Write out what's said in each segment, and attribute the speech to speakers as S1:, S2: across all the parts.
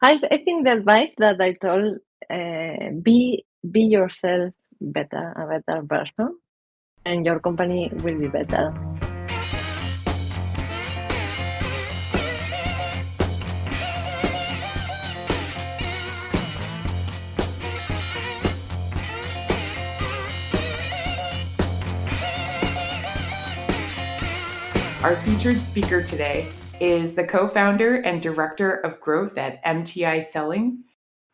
S1: I think the advice that I told, be yourself better, a better person, and your company will be better.
S2: Our featured speaker today is the co-founder and director of growth at MTI Selling.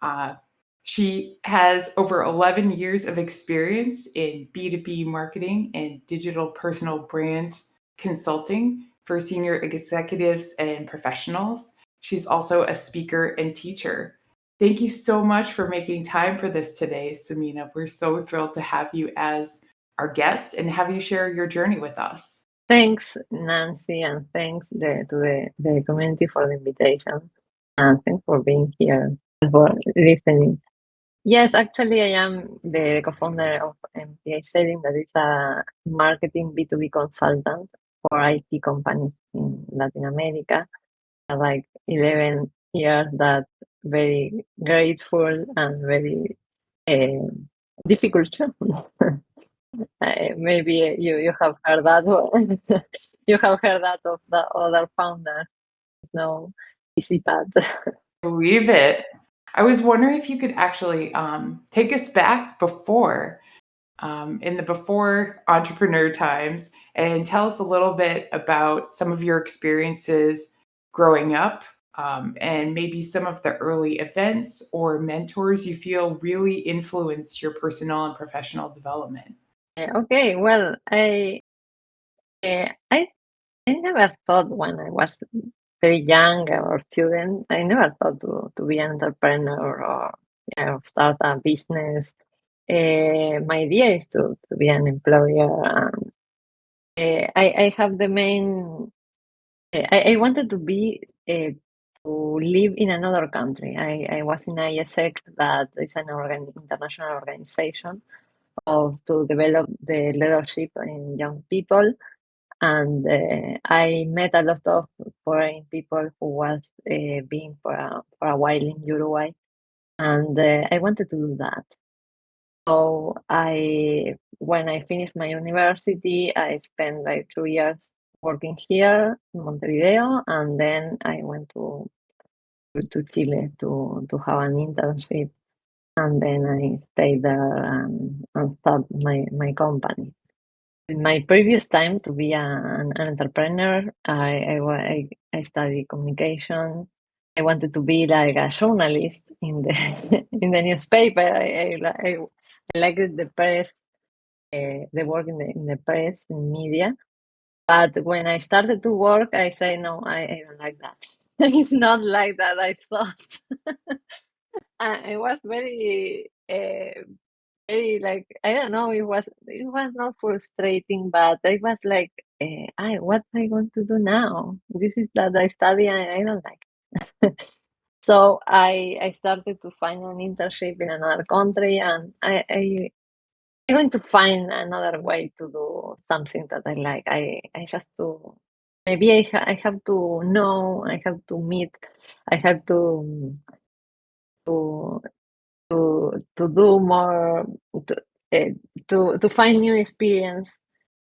S2: Uh, she has over 11 years of experience in B2B marketing and digital personal brand consulting for senior executives and professionals. She's also a speaker and teacher. Thank you so much for making time for this today, Ximena. We're so thrilled to have you as our guest and have you share your journey with us.
S1: Thanks, Nancy, and thanks to the community for the invitation, and thanks for being here and for listening. Yes, actually, I am the co-founder of MTI Selling, that is a marketing B2B consultant for IT companies in Latin America. I like 11 years that very grateful and very uh, difficult. Maybe you have heard that one. You have heard that of the other founders. No easy path.
S2: Believe it. I was wondering if you could actually take us back before, in the before entrepreneur times, and tell us a little bit about some of your experiences growing up, and maybe some of the early events or mentors you feel really influenced your personal and professional development.
S1: Okay, well, uh, I I never thought when I was very young or student, I never thought to be an entrepreneur or start a business. My idea is to be an employer. I have the main. I wanted to be to live in another country. I was in ISEC, that is an international organization of to develop the leadership in young people, and I met a lot of foreign people who was being for a while in Uruguay, and I wanted to do that. So when I finished my university, I spent like 2 years working here in Montevideo, and then I went to Chile to have an internship, and then I stayed there and started my company. In my previous time to be an entrepreneur, I studied communication. I wanted to be like a journalist in the in the newspaper. I liked the press, the work in the press, in media. But when I started to work, I say no, I don't like that. It's not like that. I thought I was very like, I don't know. It was not frustrating, but I was like, I what I want to do now? This is that I study and I don't like. So I started to find an internship in another country, and I'm going to find another way to do something that I like. I just to maybe I have to know, I have to meet, I have to to do more, to uh, to find new experience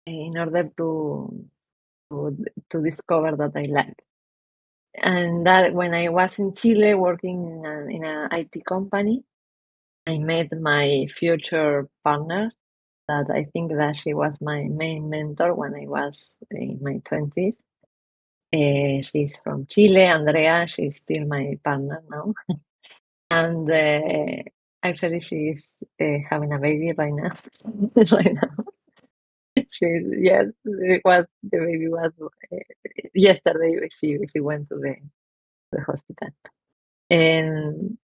S1: in order to to discover that I like. And that when I was in Chile working in a IT company, I met my future partner, that I think that she was my main mentor when I was in my 20s. She's from Chile, Andrea. She's still my partner now. And actually, she's having a baby right now. Right now. Yes, the baby was yesterday. She went to the hospital. And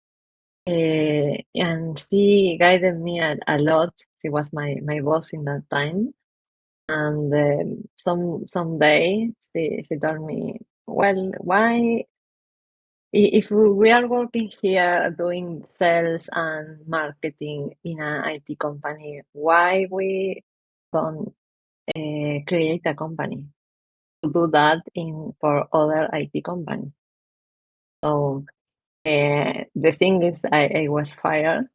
S1: and she guided me a lot. She was my boss in that time. And someday she told me, well, why if we are working here doing sales and marketing in an IT company, why we don't create a company to do that in for other IT companies? So The thing is, I was fired,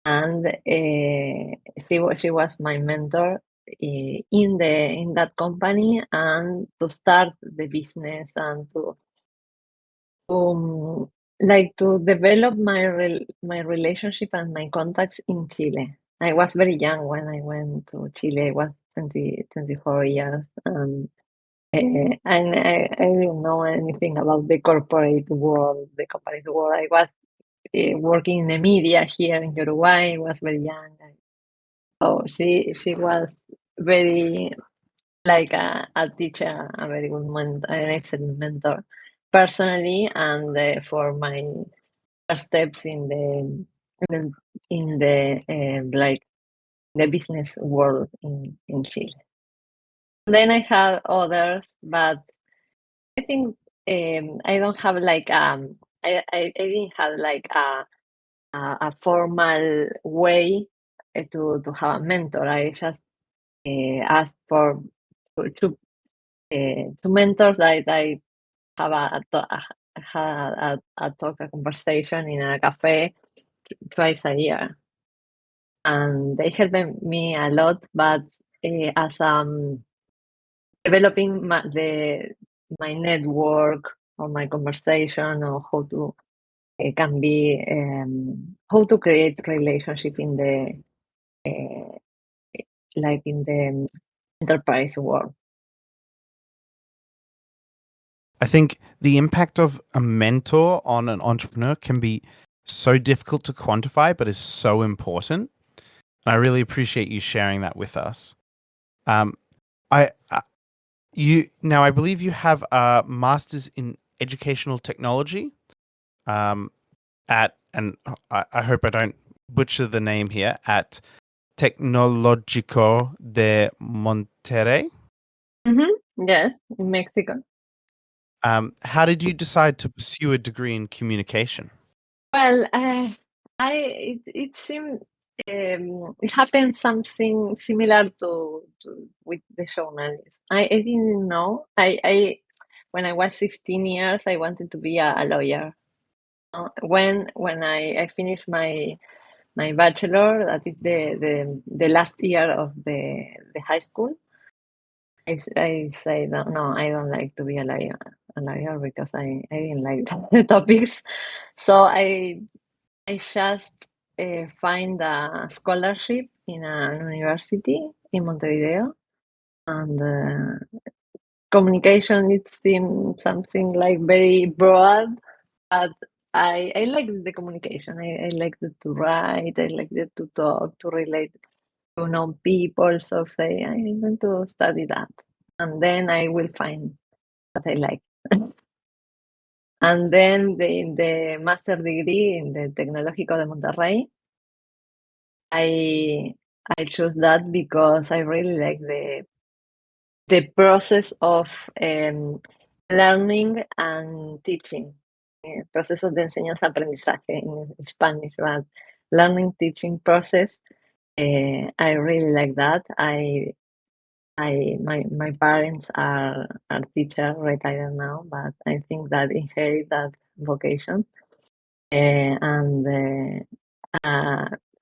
S1: and she was my mentor in that company, and to start the business and to like to develop my relationship and my contacts in Chile. I was very young when I went to Chile. I was 24 years, and I didn't know anything about the corporate world, the company's world. I was working in the media here in Uruguay. I was very young. So she was very like a teacher, a very good an excellent mentor personally, and for my first steps in the like the business world in Chile. Then I had others, but I think I don't have like I didn't have like a formal way to have a mentor. I just asked for two two mentors that I have a talk, a conversation in a cafe twice a year, and they helped me a lot. But as developing my network or my conversation or how to can be how to create relationship in the uh, like in the enterprise world.
S3: I think the impact of a mentor on an entrepreneur can be so difficult to quantify, but is so important. And I really appreciate you sharing that with us. Um, I believe you have a master's in educational technology. And I hope I don't butcher the name here, at Tecnológico de Monterrey.
S1: Yes, in Mexico.
S3: How did you decide to pursue a degree in communication?
S1: Well, it seemed it happened something similar to with the journalism. I didn't know. I when I was 16 years, I wanted to be a lawyer. When I finished my bachelor, that is the last year of the high school, I say that no, I don't like to be a lawyer because I didn't like the topics. So I just find a scholarship in an university in Montevideo, and communication it seems something like very broad, but I like the communication. I like to write. I like to talk, to relate, to know people. So say I'm going to study that, and then I will find what I like. And then the master degree in the Tecnológico de Monterrey, I I chose that because I really like the process of learning and teaching. Procesos de enseñanza-aprendizaje in Spanish, but learning teaching process. I really like that. My parents are teacher retired now, but I think that inherit that vocation. And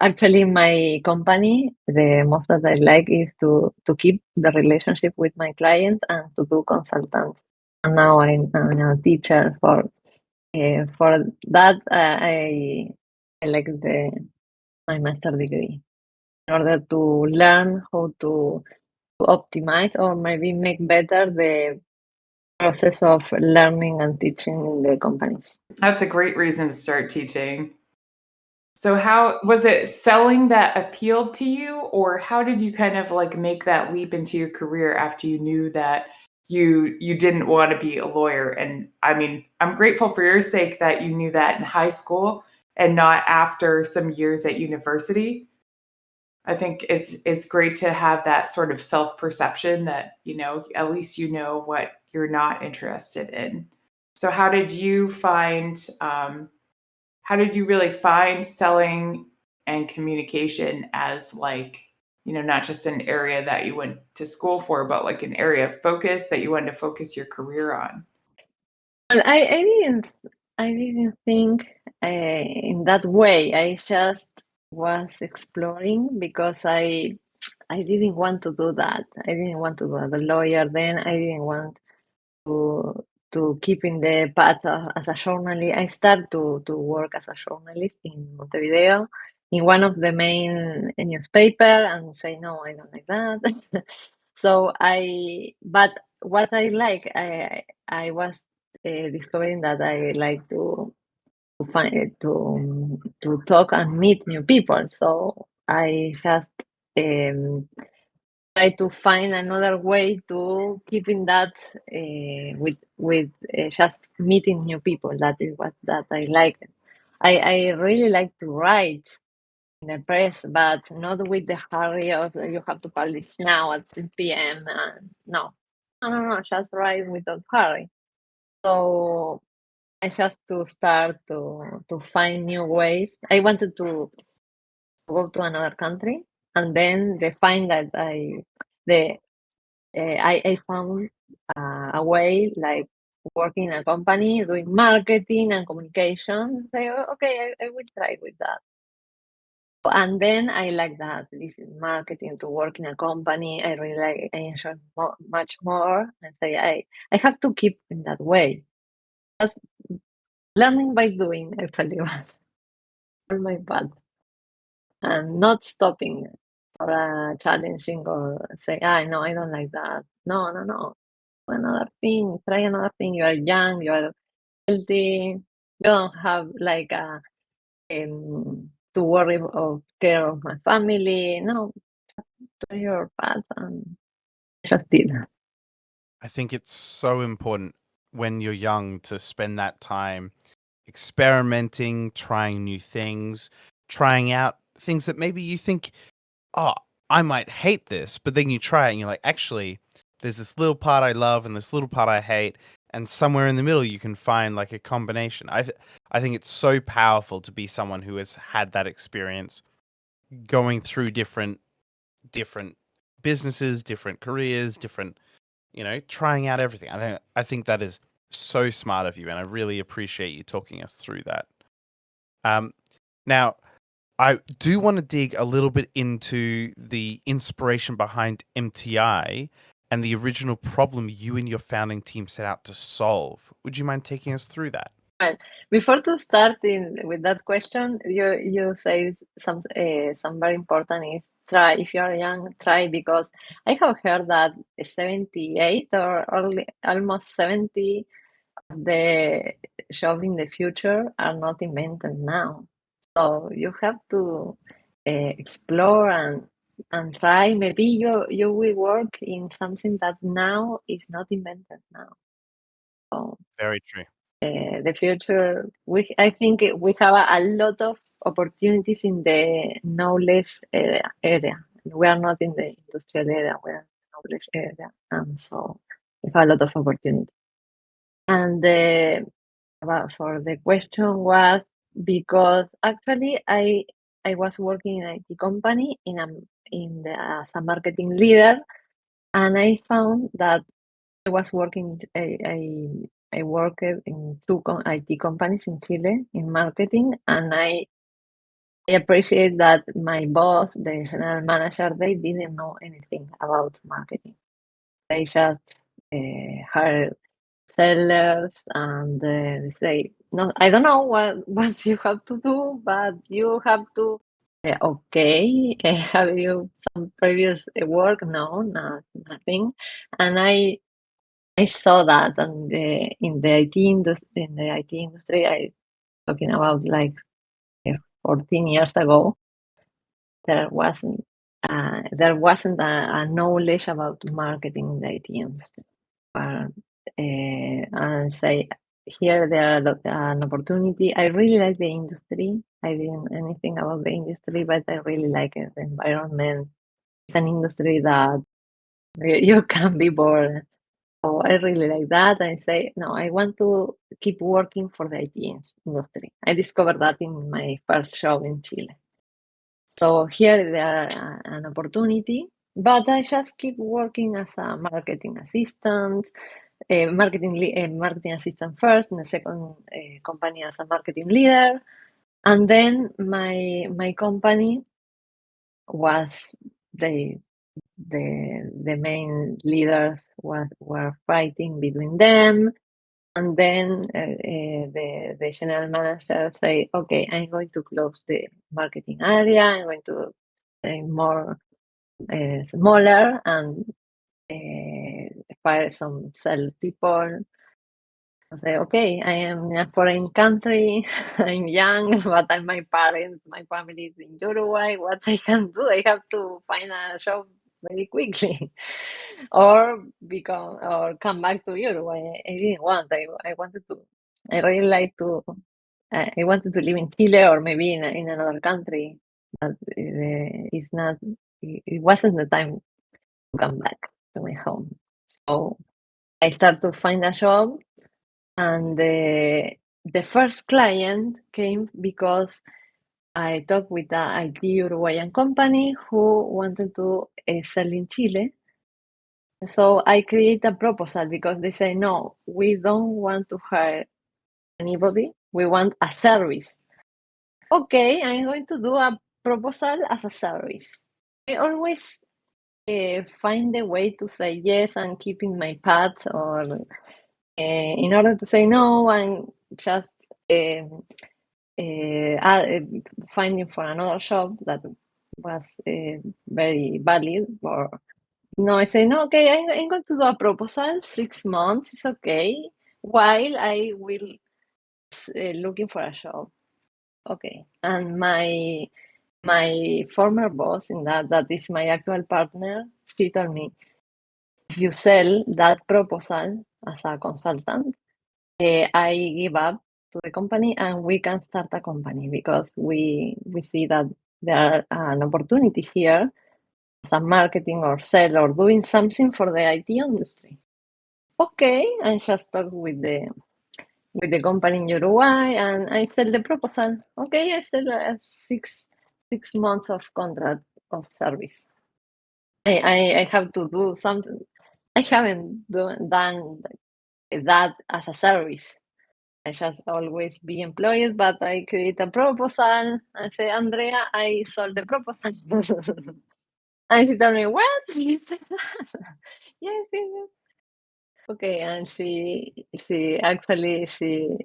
S1: actually, my company, the most that I like is to keep the relationship with my clients and to do consultants. And now I'm a teacher for that. I like my master degree in order to learn how to optimize or maybe make better the process of learning and teaching in the companies.
S2: That's a great reason to start teaching. So how was it selling that appealed to you, or how did you kind of like make that leap into your career after you knew that you didn't want to be a lawyer? And I mean, I'm grateful for your sake that you knew that in high school and not after some years at university. I think it's great to have that sort of self-perception that, at least you know what you're not interested in. So how did you really find selling and communication as like, not just an area that you went to school for, but like an area of focus that you wanted to focus your career on?
S1: Well, I didn't think. in that way, I just was exploring because I didn't want to do that. I didn't want to go as a lawyer then. I didn't want to keep in the path as a journalist. I started to work as a journalist in Montevideo in one of the main newspaper and say, no, I don't like that. But what I like, I was discovering that I like to talk and meet new people. So I just um, try to find another way to keeping that with just meeting new people. That is what that I like. I really like to write in the press, but not with the hurry of you have to publish now at 6 p.m. No, just write without hurry. So I just to start to find new ways. I wanted to go to another country, and then they find that the I found a way like working in a company doing marketing and communication. Say, "Oh, okay, I will try with that." And then I like that this is marketing to work in a company. I really like. I enjoy much more, and say I have to keep in that way. Just learning by doing actually was on my path, and not stopping for a challenging or say, no, I don't like that. No. Another thing, try another thing. You are young, you are healthy, you don't have like to worry of care of my family. No, do your path and just did.
S3: I think it's so important when you're young to spend that time experimenting, trying new things, trying out things that maybe you think, oh, I might hate this, but then you try it and you're like, actually, there's this little part I love and this little part I hate, and somewhere in the middle you can find like a combination. I think it's so powerful to be someone who has had that experience going through different businesses, different careers, different, trying out everything. I think that is so smart of you, and I really appreciate you talking us through that. Now, I do want to dig a little bit into the inspiration behind MTI and the original problem you and your founding team set out to solve. Would you mind taking us through that?
S1: Well, before to start with that question, you say some very important is try. If you are young, try, because I have heard that 78 or almost 70 the jobs in the future are not invented now. So you have to explore and try. Maybe you will work in something that now is not invented now. So
S3: Very true.
S1: the future, I think we have a lot of opportunities in the knowledge area. We are not in the industrial area, we are in the knowledge area, and so we have a lot of opportunities. And for the question was because actually I was working in an IT company as a marketing leader, and I found that I was working. I worked in two IT companies in Chile in marketing, and I appreciate that my boss, the general manager, they didn't know anything about marketing. They just hired sellers and say, no, I don't know what you have to do, but you have to. Okay, have you some previous work? No, nothing. And I saw that in the IT industry, I talking about like 14 years ago, there wasn't a knowledge about marketing in the IT industry. And say here there are an opportunity. I really like the industry. I didn't know anything about the industry, but I really like it. The environment. It's an industry that you can be bored. So I really like that. I say, no, I want to keep working for the IT industry. I discovered that in my first job in Chile. So here there are an opportunity, but I just keep working as a marketing assistant, marketing assistant first, in the second company as a marketing leader, and then my company was the main leaders were fighting between them, and then the general manager say, okay, I'm going to close the marketing area, I'm going to more smaller and fire some sell people. I say, okay, I am in a foreign country, I'm young, but my parents, my family is in Uruguay. What I can do? I have to find a job very quickly, or come back to Uruguay. I didn't want. I wanted to. I really like to. I wanted to live in Chile or maybe in another country, but it's not. It wasn't the time to come back to my home. So I started to find a job, and the first client came because I talked with a IT Uruguayan company who wanted to sell in Chile. So I create a proposal because they say, no, we don't want to hire anybody. We want a service. Okay, I'm going to do a proposal as a service. I always find a way to say yes and keeping my path, or in order to say no and just finding for another job that was very valid. Or no, I say no. Okay, I'm going to do a proposal. 6 months is okay. While I will looking for a job. Okay, and my former boss in that is my actual partner. She told me, if you sell that proposal as a consultant, I give up to the company and we can start a company because we see that there are an opportunity here as a marketing or sell or doing something for the IT industry. Okay, I just talked with the company in Uruguay and I sell the proposal. Okay, I sell a 6 months of contract of service. I have to do something. I haven't done that as a service. I just always be employed, but I create a proposal. I say, Andrea, I sold the proposal. And she told me, what? You said that? Yes, yes, yes. Okay, and she actually she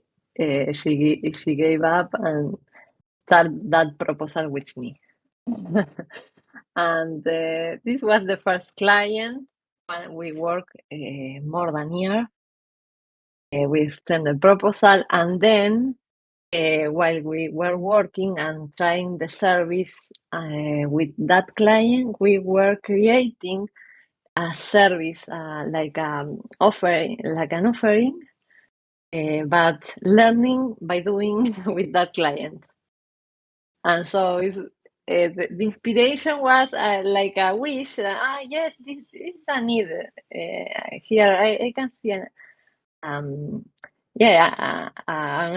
S1: gave up and started that proposal with me. And this was the first client. When we worked more than a year, we extended the proposal, and then while we were working and trying the service with that client, we were creating a service like offering, like an offering, but learning by doing with that client. And so the inspiration was like a wish. Yes, this is a need here. I can see an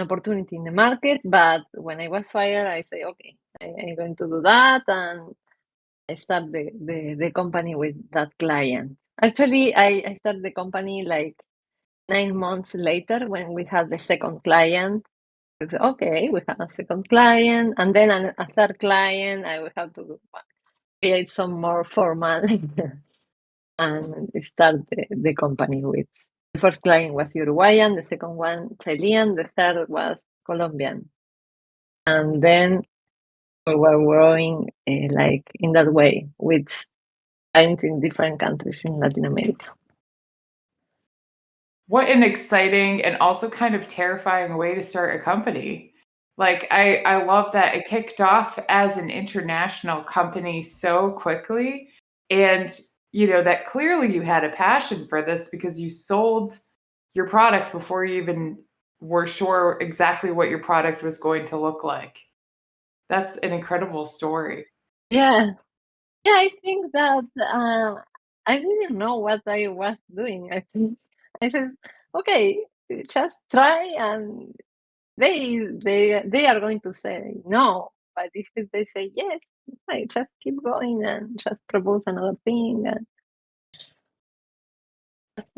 S1: opportunity in the market. But when I was fired, I say, okay, I'm going to do that, and I start the company with that client. Actually, I started the company like 9 months later when we had the second client. I said, okay, we have a second client, and then a third client. I will have to create some more formal and start the company with. The first client was Uruguayan, the second one Chilean, the third was Colombian. And then we were growing like in that way with clients in different countries in Latin America.
S2: What an exciting and also kind of terrifying way to start a company. Like, I love that it kicked off as an international company so quickly. And, that clearly you had a passion for this because you sold your product before you even were sure exactly what your product was going to look like. That's an incredible story.
S1: Yeah. Yeah, I think that I didn't know what I was doing. I think I said, okay, just try, and they are going to say no. But if they say yes, I just keep going and just propose another thing.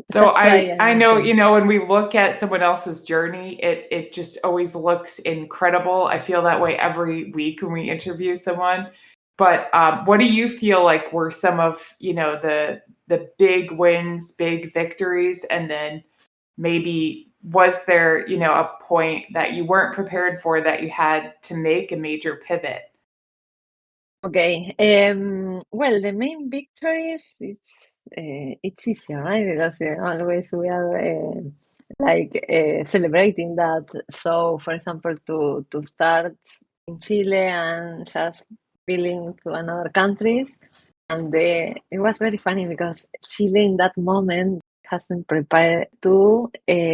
S2: So
S1: try
S2: I know,
S1: anything.
S2: when we look at someone else's journey, it just always looks incredible. I feel that way every week when we interview someone. But what do you feel like were some of, the big wins, big victories, and then maybe was there, a point that you weren't prepared for that you had to make a major pivot?
S1: Okay. Well, the main victories, it's easier, right? Because always we are celebrating that. So, for example, to start in Chile and just billing to another countries, and it was very funny because Chile in that moment hasn't prepared to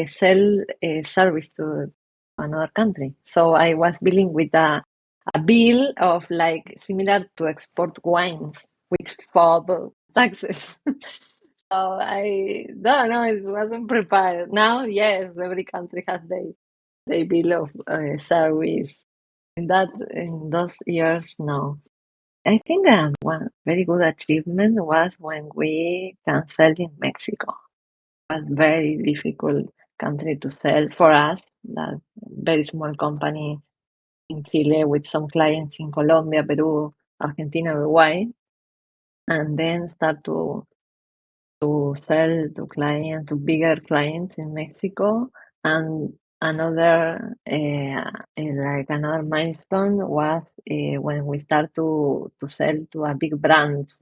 S1: sell a service to another country. So I was billing with a bill of like similar to export wines with FOB taxes. So I don't know, it wasn't prepared. Now, yes, every country has their bill of service. In those years, no. I think one very good achievement was when we can sell in Mexico. It was very difficult country to sell for us. That very small company in Chile with some clients in Colombia, Peru, Argentina, Uruguay, and then start to sell to clients, to bigger clients in Mexico. And another milestone was when we start to sell to a big brand.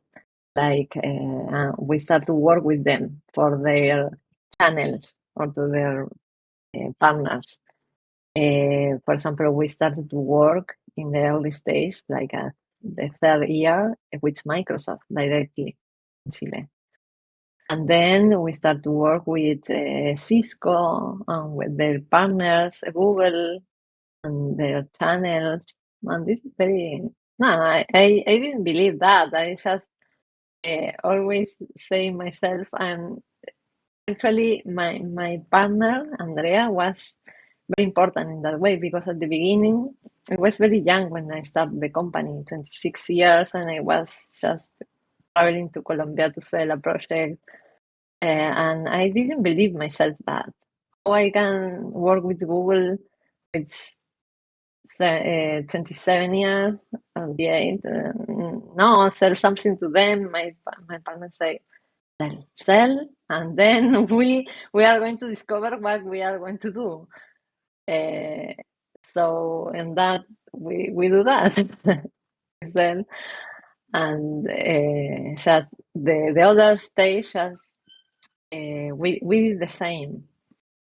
S1: We start to work with them for their channels or to their partners. For example, we started to work in the early stage, like the third year, with Microsoft directly in Chile. And then we start to work with Cisco and with their partners, Google, and their channels. And this is very, no, I didn't believe that. I just always say myself, actually, my partner, Andrea, was very important in that way because at the beginning, I was very young when I started the company, 26 years, and I was just traveling to Colombia to sell a project. And I didn't believe myself that how I can work with Google with 27 years, 28. No, sell something to them. My partner say, sell, and then we are going to discover what we are going to do. So in that we do that. Then and just the other stage, just we did the same.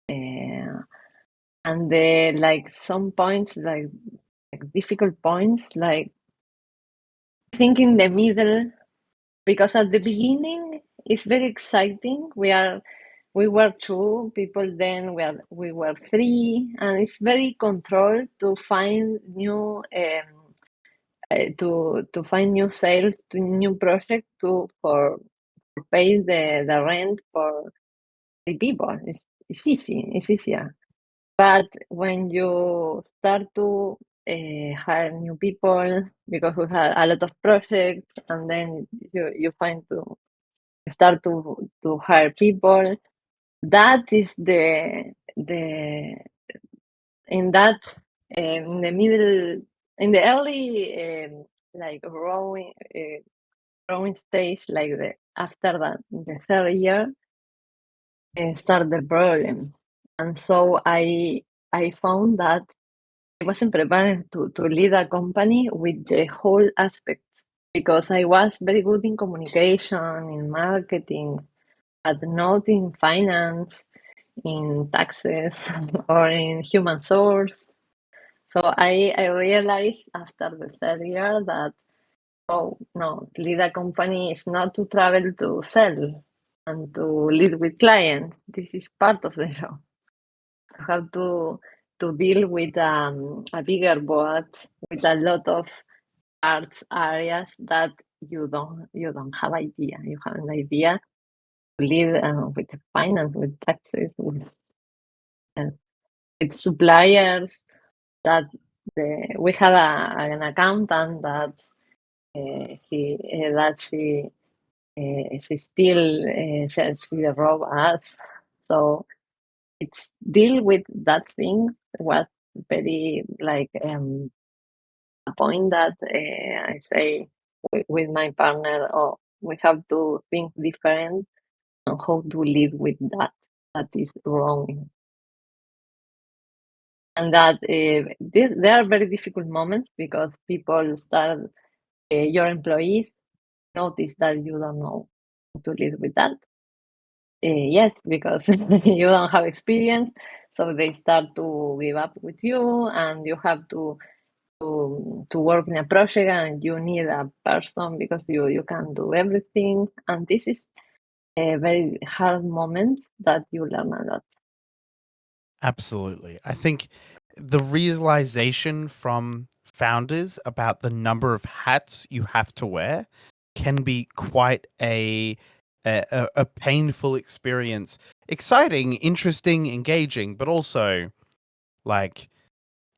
S1: And the like some points like difficult points, like think in the middle, because at the beginning it's very exciting. We were two people, then we were three, and it's very controlled to find to find new sales, to new project, for pay the rent for the people. It's easy. It's easier. But when you start to hire new people, because we had a lot of projects, and then you find to start to hire people, that is the in that in the middle, in the early like growing stage, like the after that the third year, start the problem. And so I found that I wasn't prepared to lead a company with the whole aspect, because I was very good in communication, in marketing, but not in finance, in taxes, or in human source. So I realized after the third year that, oh no, lead a company is not to travel to sell and to lead with clients. This is part of the job. You have to deal with a bigger board with a lot of arts areas that you don't have idea. You have an idea to lead with finance, with taxes, uh, with suppliers. That we had an accountant that she she still she robbed us. So it's deal with that thing was very like a point that I say with my partner, oh, we have to think different on how to live with that. That is wrong, and that there are very difficult moments because people start, your employees notice that you don't know how to live with that. Yes, because you don't have experience, so they start to give up with you, and you have to work in a project, and you need a person because you can do everything, and this is a very hard moment that you learn a lot.
S3: Absolutely. I think the realization from founders about the number of hats you have to wear can be quite a painful experience. Exciting, interesting, engaging, but also like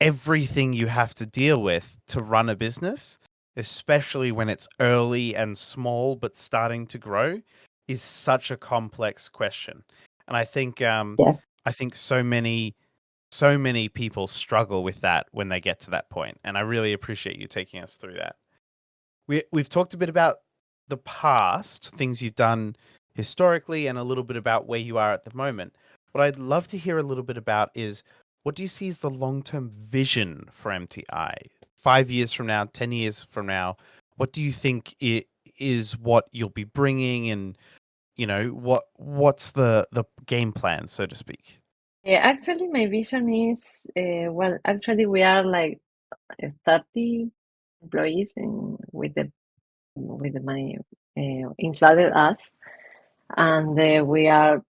S3: everything you have to deal with to run a business, especially when it's early and small but starting to grow, is such a complex question. And
S1: Yes.
S3: I think so many people struggle with that when they get to that point. And I really appreciate you taking us through that. We've talked a bit about the past, things you've done historically, and a little bit about where you are at the moment. What I'd love to hear a little bit about is what do you see as the long-term vision for MTI? 5 years from now, 10 years from now, what do you think it is what you'll be bringing, and what's the game plan, so to speak?
S1: Actually, my vision is well, actually, we are like 30 employees with my included us, and we have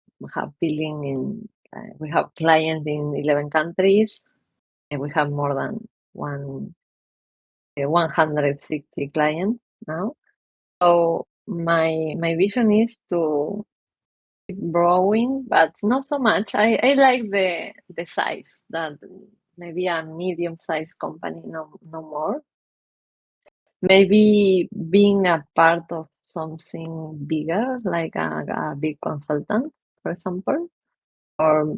S1: clients in 11 countries, and we have more than 160 clients now. So my vision is to keep growing, but not so much. I like the size that maybe a medium-sized company, no more. Maybe being a part of something bigger, like a big consultant, for example, or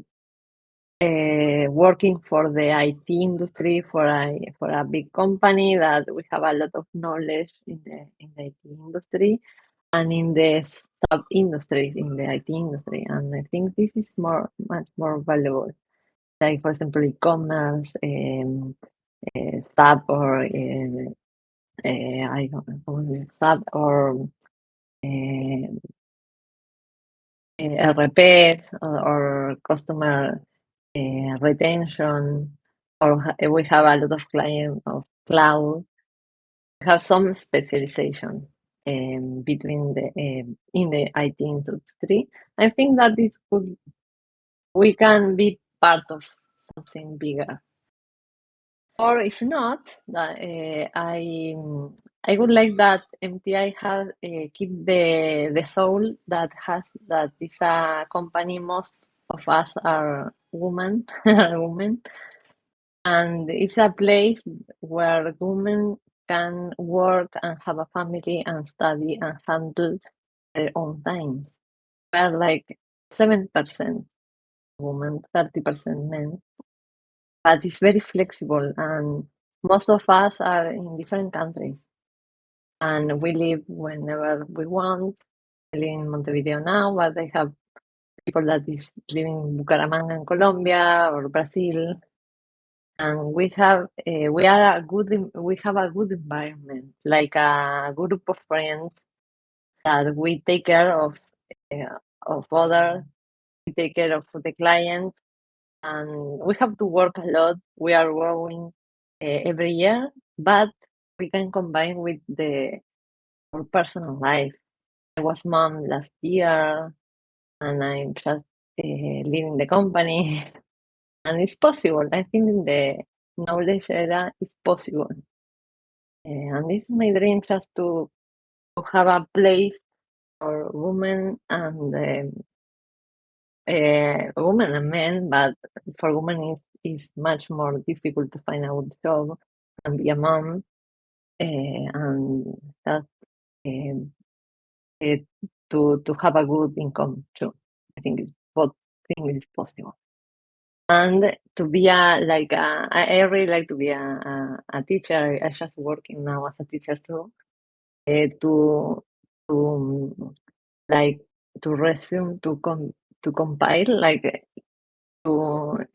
S1: working for the IT industry for a big company that we have a lot of knowledge in the IT industry and in the sub industries in the IT industry. And I think this is much more valuable. Like for example, e-commerce, SAP or I don't know, SAP or RP or customer retention, or we have a lot of clients of cloud. We have some specialization between the in the IT industry. I think that this could we can be part of something bigger. Or if not, that I would like that MTI has keep the soul that is a company. Most of us are women, are women, and it's a place where women can work and have a family and study and handle their own times. We're like 7% women, 30% men, but it's very flexible, and most of us are in different countries, and we live whenever we want. I live in Montevideo now, but I have people that is living in Bucaramanga in Colombia or Brazil, and we have a good environment, like a group of friends that we take care of others, we take care of the clients, and we have to work a lot. We are growing every year, but we can combine with our personal life. I was mom last year, and I'm just leaving the company, and it's possible. I think in the knowledge era, it's possible, and this is my dream, just to have a place for women and women and men, but for women is much more difficult to find a good job and be a mom, and that to have a good income too. I think both things is possible. And to be I really like to be a teacher. I just working now as a teacher too. To like to resume to compile to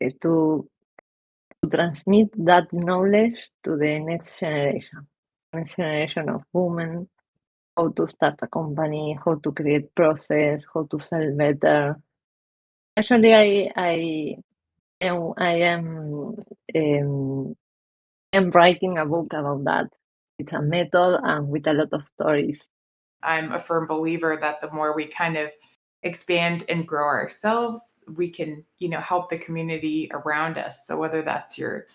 S1: transmit that knowledge to the next generation of women, how to start a company, how to create process, how to sell better. Actually, am writing a book about that. It's a method and with a lot of stories.
S2: I'm a firm believer that the more we kind of expand and grow ourselves, we can, help the community around us. So whether that's your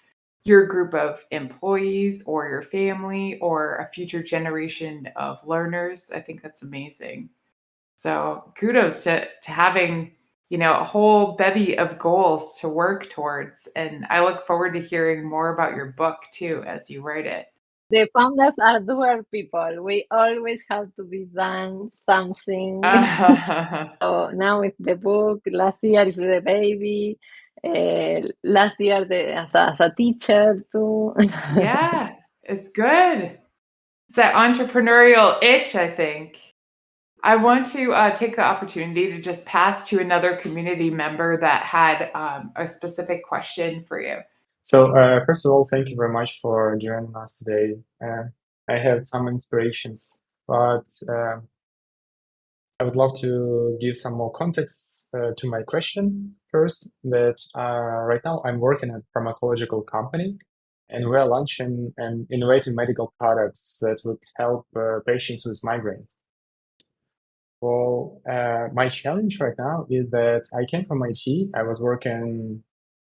S2: group of employees or your family or a future generation of learners, I think that's amazing. So kudos to having, a whole bevy of goals to work towards. And I look forward to hearing more about your book too as you write it.
S1: The founders are doer people. We always have to be done something. So now it's the book. Last year is the baby. Last year as a teacher too.
S2: Yeah, it's good. It's that entrepreneurial itch, I think. I want to take the opportunity to just pass to another community member that had a specific question for you.
S4: So, first of all, thank you very much for joining us today. I have some inspirations, but I would love to give some more context to my question first. That right now I'm working at a pharmacological company, and we are launching and innovative medical products that would help patients with migraines. Well, my challenge right now is that I came from IT. I was working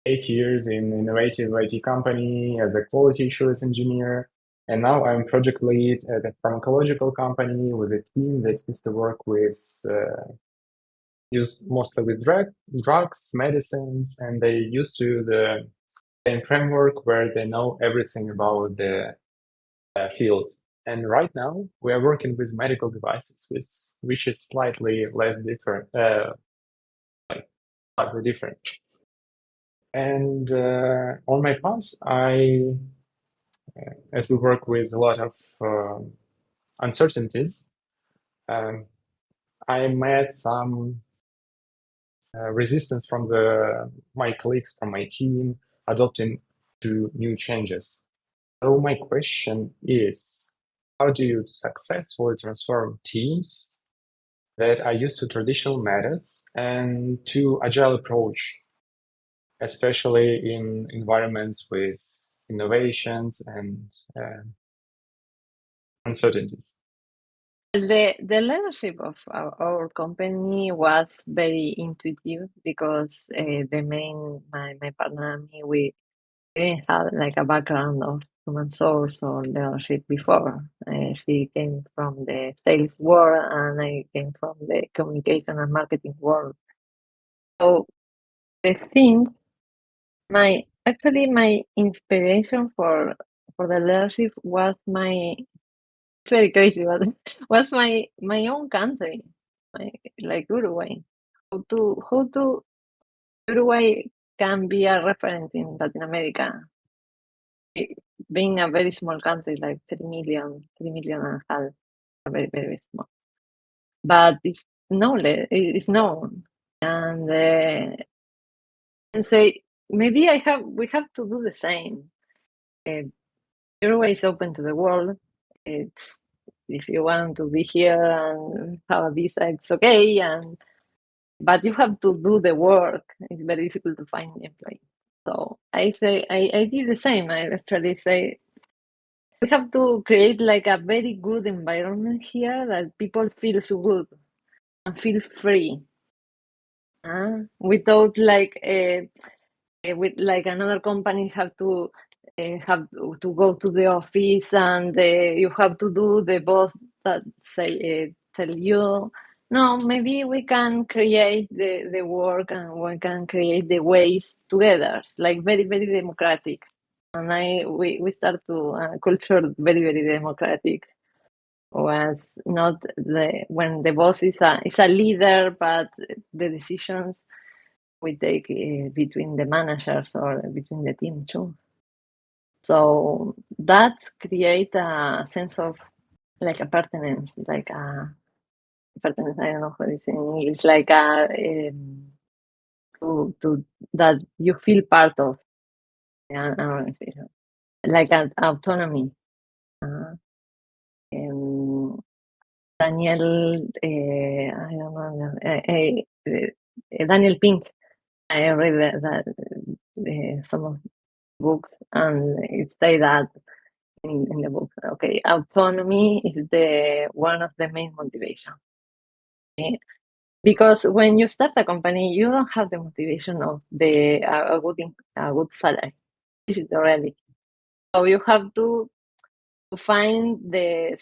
S4: 8 years in innovative IT company as a quality assurance engineer. And now I'm project lead at a pharmacological company with a team that used to work with, use mostly with drugs, medicines, and they used to the same framework where they know everything about the field. And right now we are working with medical devices, which is slightly less different, slightly different. And on my path, as we work with a lot of uncertainties, I met some resistance from my colleagues from my team adopting to new changes. So my question is, how do you successfully transform teams that are used to traditional methods and to agile approach, especially in environments with innovations and uncertainties?
S1: The leadership of our company was very intuitive because my partner and me, we didn't have like a background of human source or leadership before. She came from the sales world and I came from the communication and marketing world. So the thing, my inspiration for the leadership was it's very crazy, but was my own country, like Uruguay. How to Uruguay can be a reference in Latin America, being a very small country, like 3 million and a half, very very small. But it's known, and say maybe we have to do the same. Uruguay is open to the world. It's if you want to be here and have a visa, it's okay. But you have to do the work. It's very difficult to find employees. So I say I did the same. I actually say we have to create like a very good environment here that people feel so good and feel free, without with like another company have to go to the office and you have to do the boss that say tell you. No, maybe we can create the work and we can create the ways together, like very very democratic. And we start to culture very very democratic. was not when the boss is a leader, but the decisions we take between the managers or between the team too. So that create a sense of like a pertinence, like a pertinence. I don't know what it's in English, like a to that you feel part of an organization, like an autonomy. Daniel, I don't know, Daniel Pink. I read that some of books, and it say that in the book. Okay, autonomy is the one of the main motivation. Okay? Because when you start a company, you don't have the motivation of a good salary. This is the reality. So you have to find the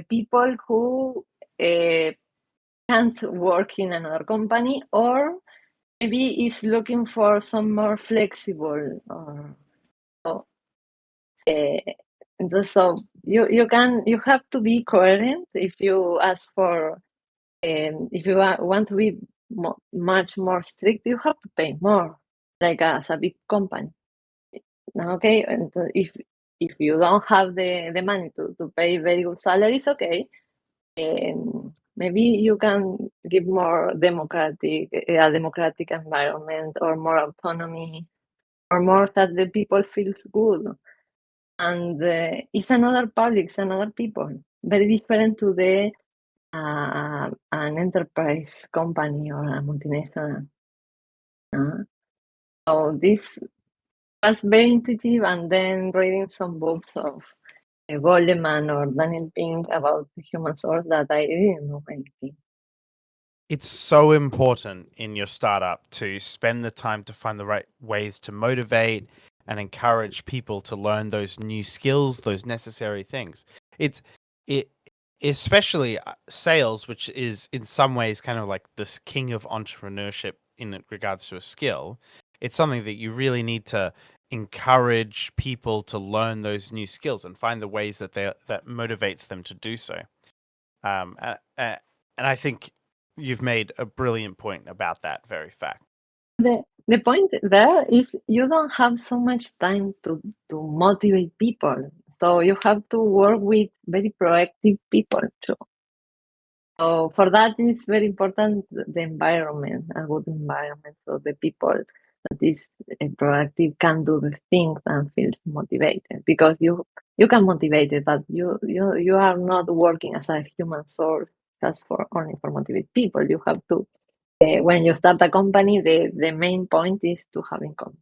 S1: people who can't work in another company, or maybe is looking for some more flexible or so. So you have to be coherent if you ask for if you want to be much more strict, you have to pay more, like as a big company. Okay, and if you don't have the money to pay very good salaries, okay, maybe you can give more a democratic environment, or more autonomy, or more that the people feels good. And it's another public, it's another people, very different to the an enterprise company or a multinational. So this was very intuitive, and then reading some books of Goleman or Daniel Pink about the human source that I didn't know anything.
S3: It's so important in your startup to spend the time to find the right ways to motivate and encourage people to learn those new skills, those necessary things. It especially sales, which is in some ways kind of like this king of entrepreneurship in regards to a skill. It's something that you really need to encourage people to learn those new skills and find the ways that that motivates them to do so. And I think you've made a brilliant point about that very fact.
S1: The point there is you don't have so much time to motivate people. So you have to work with very proactive people too. So for that, it's very important the environment, a good environment, so the people that is proactive can do the things and feel motivated. Because you can motivate it, but you are not working as a human source just for only for motivate people. You have to when you start a company, the main point is to have income.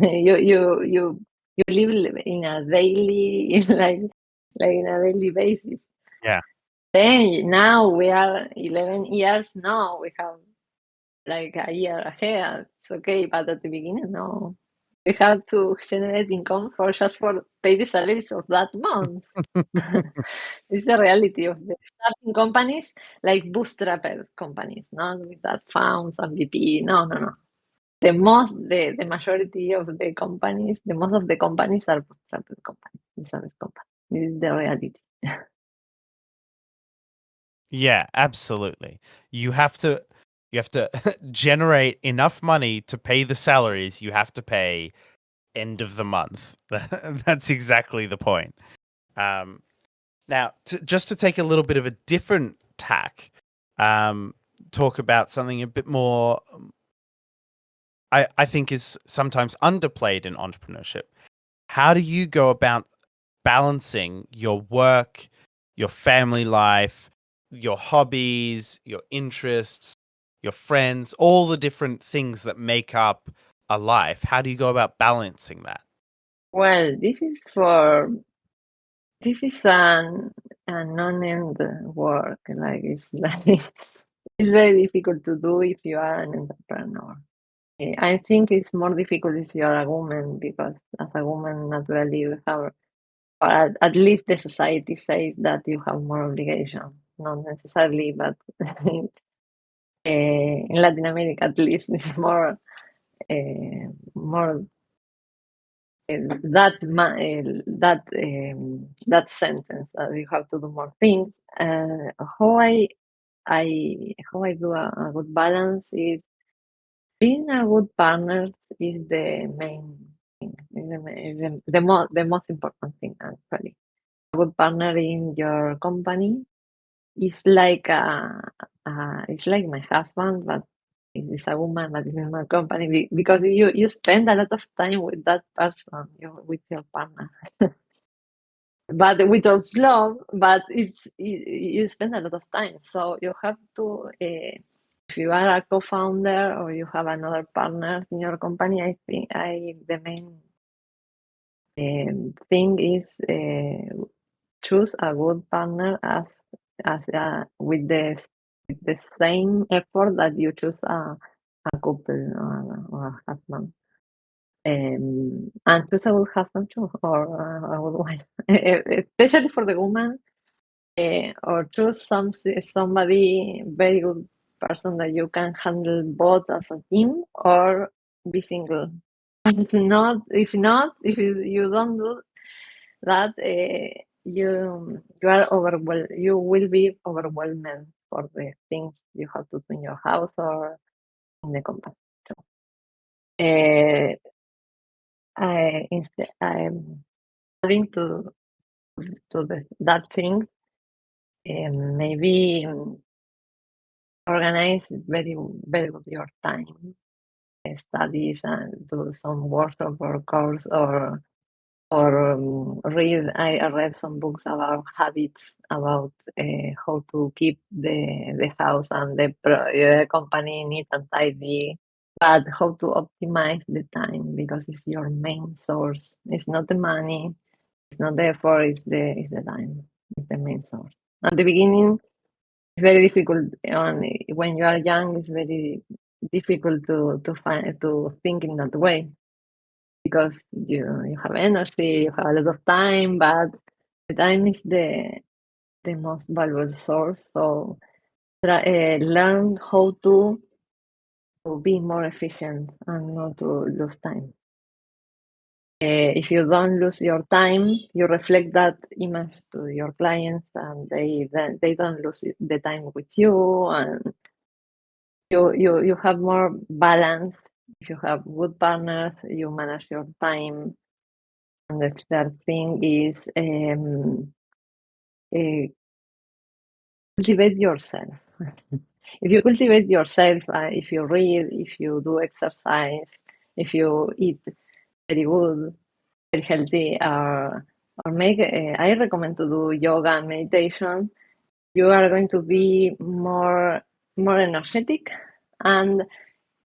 S1: You live in a daily like in a daily basis.
S3: Yeah.
S1: Then now we are 11 years now. We have like a year ahead. It's okay, but at the beginning, no. We have to generate income for just for pay the salaries of that month. It's the reality of the starting companies, like bootstrapped companies, not with that founds and VP. No, no, no. The majority of the companies, the most of the companies are bootstrapped companies, business companies. This is the reality.
S3: Yeah, absolutely. You have to generate enough money to pay the salaries you have to pay end of the month. That's exactly the point. Now, just to take a little bit of a different tack, talk about something a bit more, I think is sometimes underplayed in entrepreneurship. How do you go about balancing your work, your family life, your hobbies, your interests, your friends, all the different things that make up a life? How do you go about balancing that?
S1: Well, this is an non-end work. Like it's like it's very difficult to do if you are an entrepreneur. I think it's more difficult if you are a woman, because as a woman, naturally you have, or at least the society says that you have more obligation. Not necessarily, but in Latin America, at least, it's more that sentence that you have to do more things. How I do a good balance is being a good partner is the main thing, the most important thing actually. A good partner in your company is like it's like my husband, but it's a woman that is in my company because you spend a lot of time with that person, with your partner. But without love, but you spend a lot of time. So you have to, if you are a co-founder or you have another partner in your company, I think the main thing is choose a good partner with the same effort that you choose a couple or a husband. And choose a good husband too, or a good wife, especially for the woman. Or choose somebody very good person that you can handle both as a team or be single. If you don't do that, you are overwhelmed. You will be overwhelmed for the things you have to do in your house or in the company. So, I'm adding to that thing. Maybe organize very very good your time, studies, and do some workshop or course or read. I read some books about habits, about how to keep the house and the company neat and tidy, but how to optimize the time because it's your main source. It's not the money, it's not the effort, it's the time. It's the main source. At the beginning, it's very difficult, and when you are young, it's very difficult to think in that way because you have energy, you have a lot of time, but the time is the most valuable source. So learn how to be more efficient and not to lose time. If you don't lose your time, you reflect that image to your clients, and they don't lose the time with you, and you have more balance. If you have good partners, you manage your time. And the third thing is cultivate yourself. If you cultivate yourself, if you read, if you do exercise, if you eat very good, very healthy, or make, I recommend to do yoga and meditation. You are going to be more energetic, and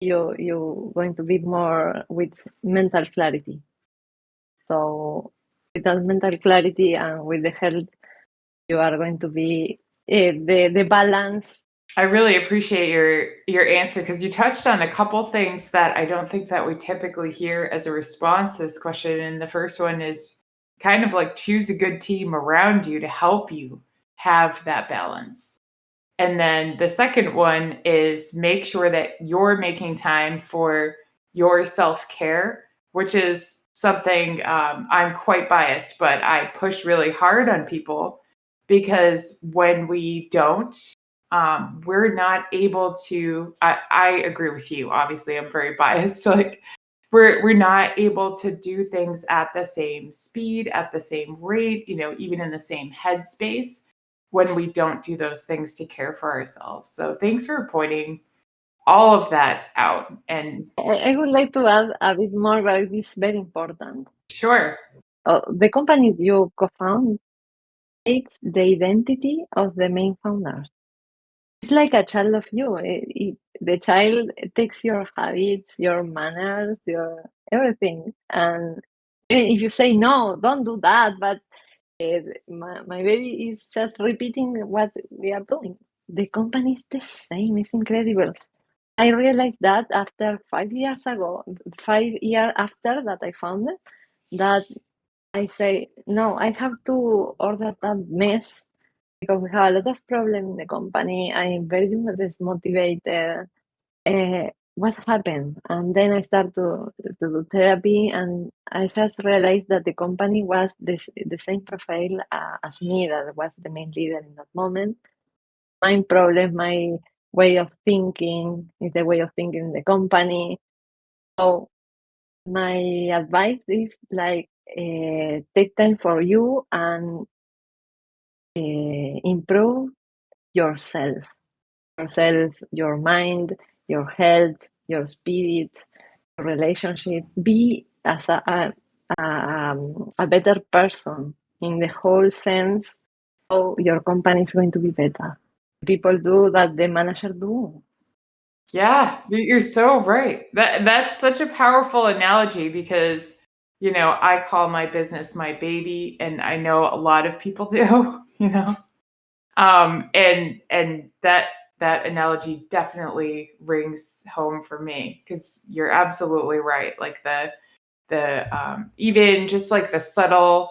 S1: you're going to be more with mental clarity. So with that mental clarity and with the health, you are going to be the balance.
S2: I really appreciate your answer because you touched on a couple things that I don't think that we typically hear as a response to this question. And the first one is kind of like choose a good team around you to help you have that balance. And then the second one is make sure that you're making time for your self-care, which is something I'm quite biased, but I push really hard on people because when we don't, we're not able to, I agree with you. Obviously, I'm very biased. Like we're not able to do things at the same speed, at the same rate, even in the same headspace when we don't do those things to care for ourselves. So thanks for pointing all of that out. And
S1: I would like to add a bit more, but it's very important.
S2: sure.
S1: The company you co-found takes the identity of the main founders. It's like a child of you. The child takes your habits, your manners, your everything. And if you say, no, don't do that, but my baby is just repeating what we are doing. The company is the same. It's incredible. I realized that after 5 years ago, 5 years after that I found it, that I say, no, I have to order that mess because we have a lot of problems in the company. I'm very dismotivated. what happened? And then I started to do therapy, and I just realized that the company was the same profile as me, that was the main leader in that moment. My problem, my way of thinking is the way of thinking in the company. So my advice is like, take time for you and improve yourself, your mind, your health, your spirit, your relationship. Be as a better person in the whole sense. So your company is going to be better. People do that the manager do.
S2: Yeah, you're so right. That's such a powerful analogy because, I call my business my baby, and I know a lot of people do, and that analogy definitely rings home for me because you're absolutely right. Like the even just like the subtle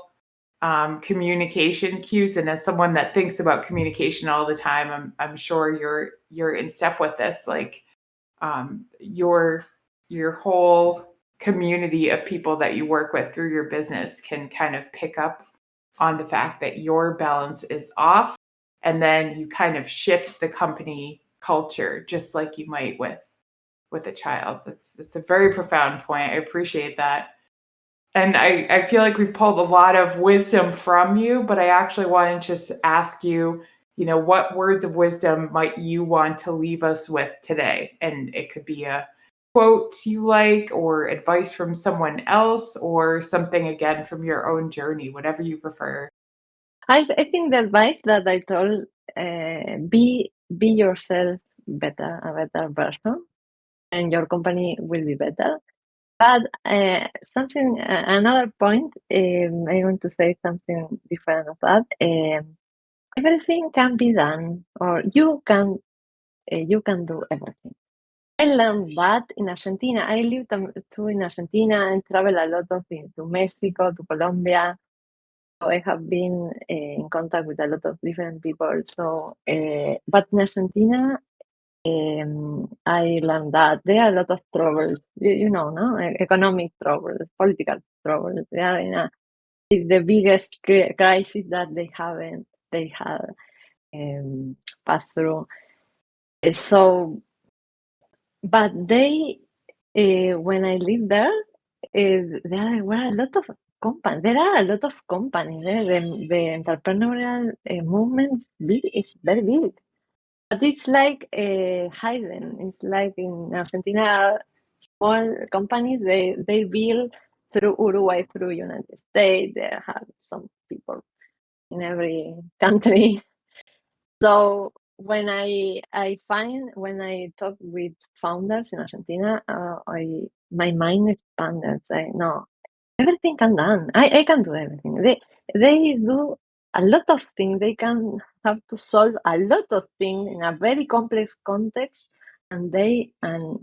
S2: communication cues, and as someone that thinks about communication all the time, I'm sure you're in step with this. Like your whole community of people that you work with through your business can kind of pick up on the fact that your balance is off, and then you kind of shift the company culture just like you might with a child. That's a very profound point. I appreciate that. And I feel like we've pulled a lot of wisdom from you, but I actually wanted to just ask you, what words of wisdom might you want to leave us with today? And it could be a quote you like, or advice from someone else, or something again from your own journey, whatever you prefer.
S1: I think the advice that I told, be yourself better, a better version, and your company will be better. But another point, I want to say something different of that. Everything can be done, or you can do everything. I learned that in Argentina. I lived too in Argentina and travel a lot to Mexico, to Colombia. So I have been in contact with a lot of different people. So, but in Argentina, I learned that there are a lot of troubles, no? Economic troubles, political troubles. They are it's the biggest crisis that they have passed through. So, but when I lived there, there were a lot of companies. There are a lot of companies. The entrepreneurial movement is very big. But it's like hidden. It's like in Argentina, small companies, they build through Uruguay, through United States. They have some people in every country. So when I talk with founders in Argentina, my mind expands. No, everything can done. I can do everything. They do a lot of things. They can have to solve a lot of things in a very complex context, and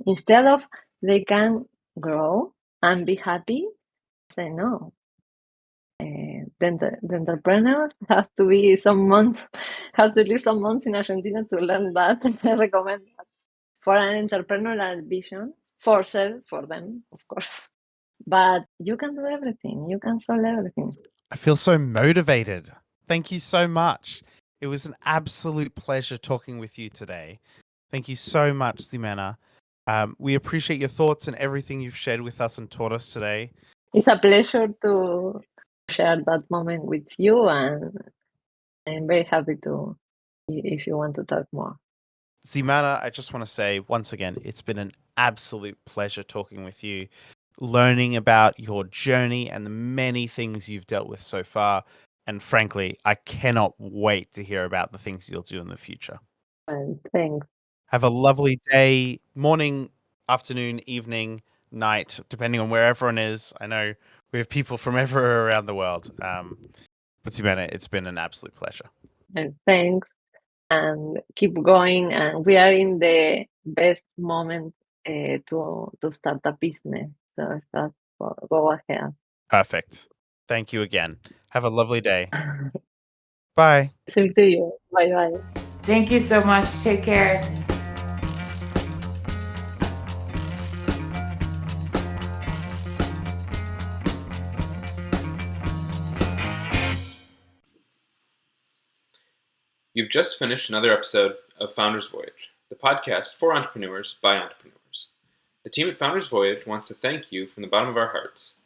S1: instead of they can grow and be happy, say no. The entrepreneurs have to be some months, have to live some months in Argentina to learn that. I recommend that for an entrepreneurial vision, for them, of course. But you can do everything. You can solve everything.
S3: I feel so motivated. Thank you so much. It was an absolute pleasure talking with you today. Thank you so much, Ximena. We appreciate your thoughts and everything you've shared with us and taught us today.
S1: It's a pleasure to share that moment with you, and I'm very happy to, if you want to talk more.
S3: Ximena, I just want to say once again, it's been an absolute pleasure talking with you, learning about your journey and the many things you've dealt with so far. And frankly, I cannot wait to hear about the things you'll do in the future.
S1: And thanks.
S3: Have a lovely day, morning, afternoon, evening, night, depending on where everyone is. I know we have people from everywhere around the world. But Ximena, it's been an absolute pleasure.
S1: And thanks. And keep going. And we are in the best moment to start a business. So go ahead.
S3: Perfect. Thank you again. Have a lovely day. Bye.
S1: Same to you. Bye bye.
S2: Thank you so much. Take care.
S5: You've just finished another episode of Founders Voyage, the podcast for entrepreneurs by entrepreneurs. The team at Founders Voyage wants to thank you from the bottom of our hearts.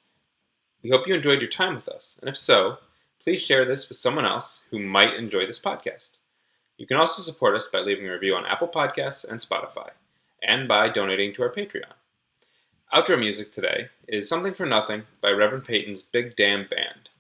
S5: We hope you enjoyed your time with us, and if so, please share this with someone else who might enjoy this podcast. You can also support us by leaving a review on Apple Podcasts and Spotify, and by donating to our Patreon. Outro music today is Something for Nothing by Reverend Peyton's Big Damn Band.